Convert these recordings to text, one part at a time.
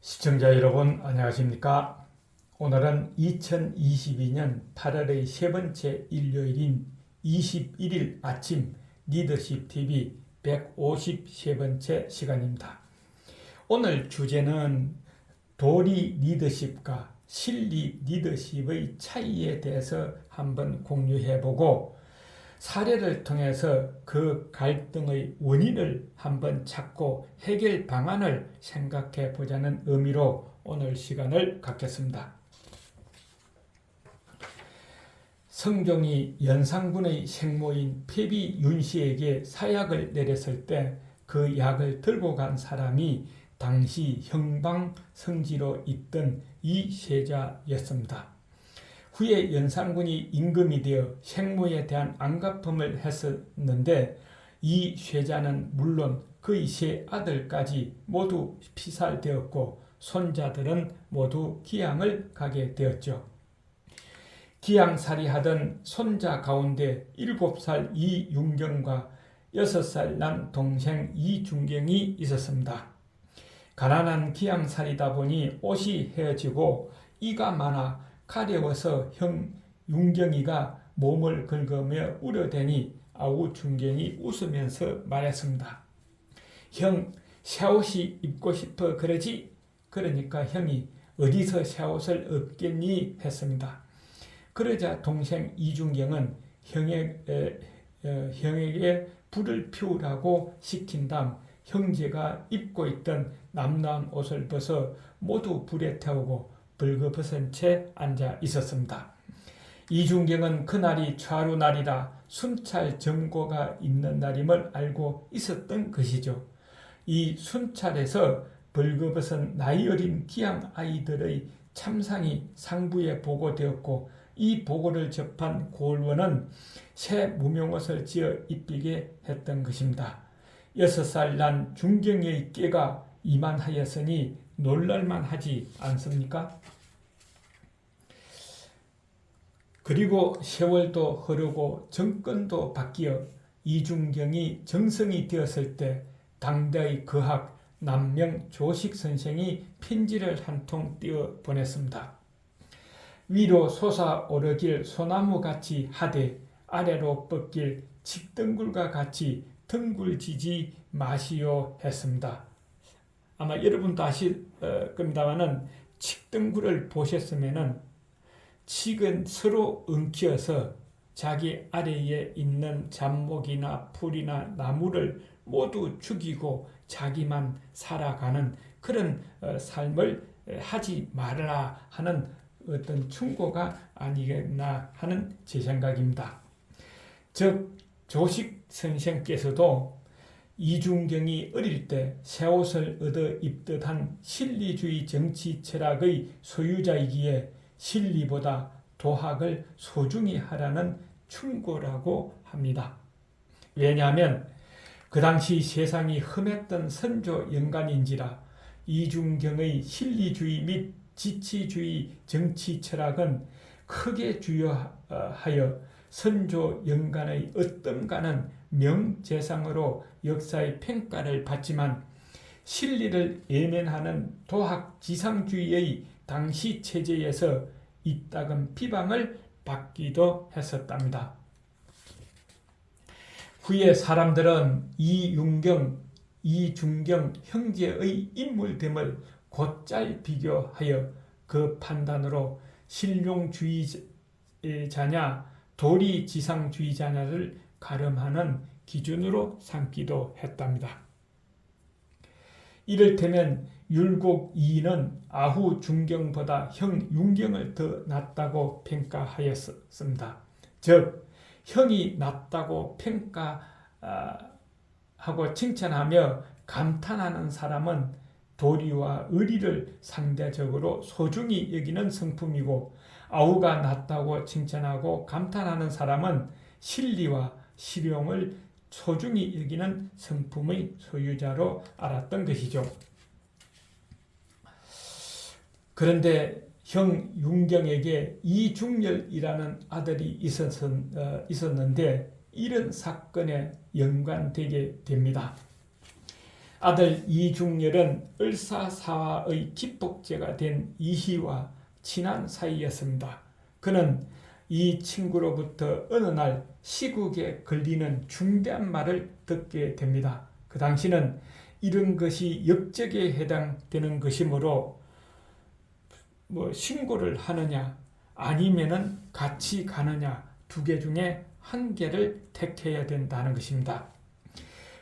시청자 여러분 안녕하십니까? 오늘은 2022년 8월의 세 번째 일요일인 21일 아침 리더십TV 153번째 시간입니다. 오늘 주제는 도리 리더십과 실리 리더십의 차이에 대해서 한번 공유해보고 사례를 통해서 그 갈등의 원인을 한번 찾고 해결 방안을 생각해 보자는 의미로 오늘 시간을 갖겠습니다. 성종이 연산군의 생모인 패비 윤씨에게 사약을 내렸을 때 그 약을 들고 간 사람이 당시 형방 성지로 있던 이세자였습니다. 후에 연산군이 임금이 되어 생모에 대한 안갚음을 했었는데 이 쇠자는 물론 그의 세 아들까지 모두 피살되었고 손자들은 모두 기양을 가게 되었죠. 기양살이하던 손자 가운데 7살 이윤경과 6살 난 동생 이중경이 있었습니다. 가난한 기양살이다 보니 옷이 헤어지고 이가 많아 가려워서 형 윤경이가 몸을 긁으며 울어대니 아우 중경이 웃으면서 말했습니다. 형, 새옷이 입고 싶어 그러지? 그러니까 형이 어디서 새옷을 얻겠니? 했습니다. 그러자 동생 이중경은 형에게 불을 피우라고 시킨 다음 형제가 입고 있던 남나은 옷을 벗어 모두 불에 태우고 벌거벗은 채 앉아 있었습니다. 이중경은 그날이 좌루날이라 순찰 점거가 있는 날임을 알고 있었던 것이죠. 이 순찰에서 벌거벗은 나이 어린 기양 아이들의 참상이 상부에 보고되었고 이 보고를 접한 고을원은 새 무명옷을 지어 입히게 했던 것입니다. 6살 난 중경의 깨가 이만하였으니 놀랄만 하지 않습니까? 그리고 세월도 흐르고 정권도 바뀌어 이중경이 정성이 되었을 때 당대의 거학 남명 조식 선생이 편지를 한 통 띄워 보냈습니다. 위로 솟아오르길 소나무같이 하되 아래로 뻗길 칡덩굴과 같이 덩굴지지 마시오 했습니다. 아마 여러분도 아실 겁니다만은 칡덩굴을 보셨으면은 칡은 서로 엉키어서 자기 아래에 있는 잡목이나 풀이나 나무를 모두 죽이고 자기만 살아가는 그런 삶을 하지 말아라 하는 어떤 충고가 아니겠나 하는 제 생각입니다. 즉 조식 선생께서도 이중경이 어릴 때 새옷을 얻어 입듯한 실리주의 정치 철학의 소유자이기에 실리보다 도학을 소중히 하라는 충고라고 합니다. 왜냐하면 그 당시 세상이 험했던 선조 영간인지라 이중경의 실리주의 및 지치주의 정치 철학은 크게 주요하여 선조 영간의 어떤가는 명재상으로 역사의 평가를 받지만 실리를 예면하는 도학지상주의의 당시 체제에서 이따금 비방을 받기도 했었답니다. 후에 사람들은 이윤경, 이중경 형제의 인물됨을 곧잘 비교하여 그 판단으로 실용주의자냐 도리지상주의자냐를 가름하는 기준으로 삼기도 했답니다. 이를테면 율곡 이인은 아후 중경보다 형 윤경을 더 낫다고 평가하였습니다. 즉 형이 낫다고 평가하고 칭찬하며 감탄하는 사람은 도리와 의리를 상대적으로 소중히 여기는 성품이고 아우가 낫다고 칭찬하고 감탄하는 사람은 실리와 실용을 소중히 여기는 성품의 소유자로 알았던 것이죠. 그런데 형 윤경에게 이중열이라는 아들이 있었는데 이런 사건에 연관되게 됩니다. 아들 이중열은 을사사화의 기폭제가 된 이희와 친한 사이였습니다. 그는 이 친구로부터 어느 날 시국에 걸리는 중대한 말을 듣게 됩니다. 그 당시는 이런 것이 역적에 해당되는 것이므로 신고를 하느냐 아니면은 같이 가느냐 두 개 중에 한 개를 택해야 된다는 것입니다.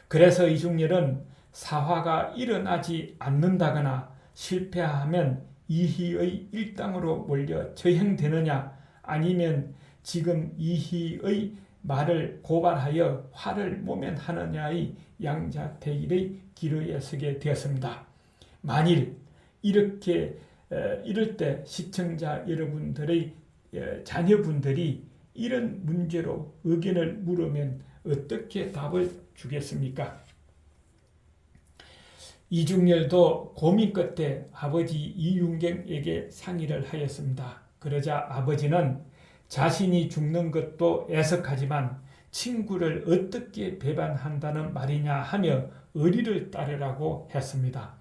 그래서 이중열은 사화가 일어나지 않는다거나 실패하면 이희의 일당으로 몰려 처형되느냐 아니면 지금 이희의 말을 고발하여 화를 모면하느냐의 양자택일의 기로에 서게 되었습니다. 만일 이럴 때 시청자 여러분들의 자녀분들이 이런 문제로 의견을 물으면 어떻게 답을 주겠습니까? 이중열도 고민 끝에 아버지 이윤경에게 상의를 하였습니다. 그러자 아버지는 자신이 죽는 것도 애석하지만 친구를 어떻게 배반한다는 말이냐 하며 의리를 따르라고 했습니다.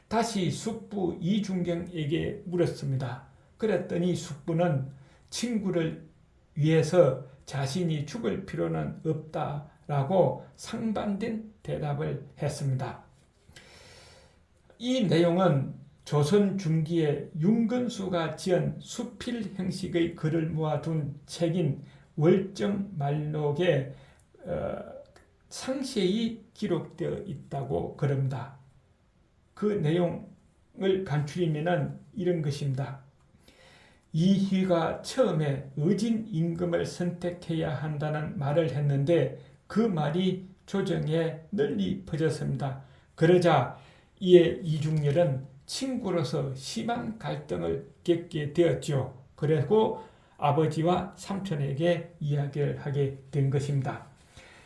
다시 숙부 이중경에게 물었습니다. 그랬더니 숙부는 친구를 위해서 자신이 죽을 필요는 없다라고 상반된 대답을 했습니다. 이 내용은 조선 중기에 윤건수가 지은 수필 형식의 글을 모아둔 책인 월정말록에 상세히 기록되어 있다고 그럽니다. 그 내용을 간추리면 이런 것입니다. 이희가 처음에 의진 임금을 선택해야 한다는 말을 했는데 그 말이 조정에 널리 퍼졌습니다. 그러자 이에 이중열은 친구로서 심한 갈등을 겪게 되었죠. 그리고 아버지와 삼촌에게 이야기를 하게 된 것입니다.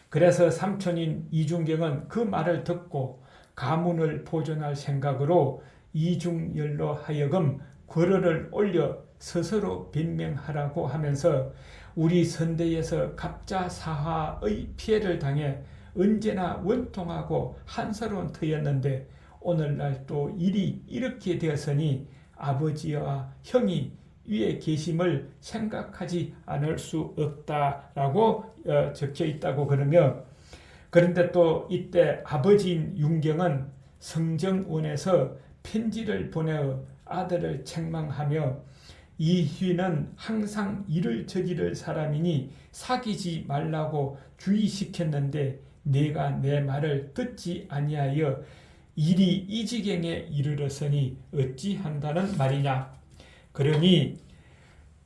그래서 삼촌인 이중경은 그 말을 듣고 가문을 보존할 생각으로 이중열로 하여금 궐을 올려 스스로 변명하라고 하면서 우리 선대에서 갑자사화의 피해를 당해 언제나 원통하고 한스러운 터였는데 오늘날 또 일이 이렇게 되었으니 아버지와 형이 위에 계심을 생각하지 않을 수 없다라고 적혀 있다고 그러며, 그런데 또 이때 아버지인 윤경은 성정원에서 편지를 보내어 아들을 책망하며 이희는 항상 일을 저지를 사람이니 사귀지 말라고 주의시켰는데 네가 내 말을 듣지 아니하여 일이 이 지경에 이르렀으니 어찌한다는 말이냐. 그러니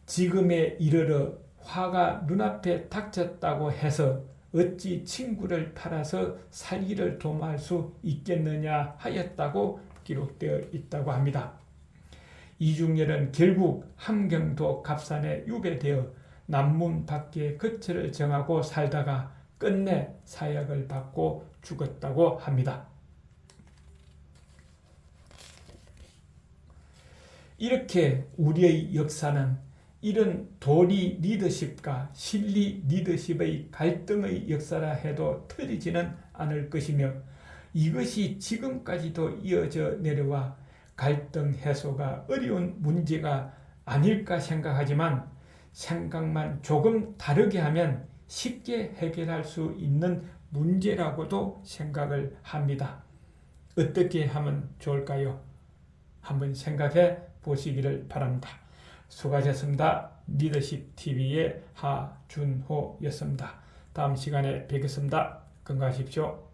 지금에 이르러 화가 눈앞에 닥쳤다고 해서 어찌 친구를 팔아서 살기를 도모할 수 있겠느냐 하였다고 기록되어 있다고 합니다. 이중열은 결국 함경도 갑산에 유배되어 남문 밖에 거처를 정하고 살다가 끝내 사약을 받고 죽었다고 합니다. 이렇게 우리의 역사는 이런 도리 리더십과 실리 리더십의 갈등의 역사라 해도 틀리지는 않을 것이며 이것이 지금까지도 이어져 내려와 갈등 해소가 어려운 문제가 아닐까 생각하지만 생각만 조금 다르게 하면 쉽게 해결할 수 있는 문제라고도 생각을 합니다. 어떻게 하면 좋을까요? 한번 생각해 보시기를 바랍니다. 수고하셨습니다. 리더십TV의 하준호였습니다. 다음 시간에 뵙겠습니다. 건강하십시오.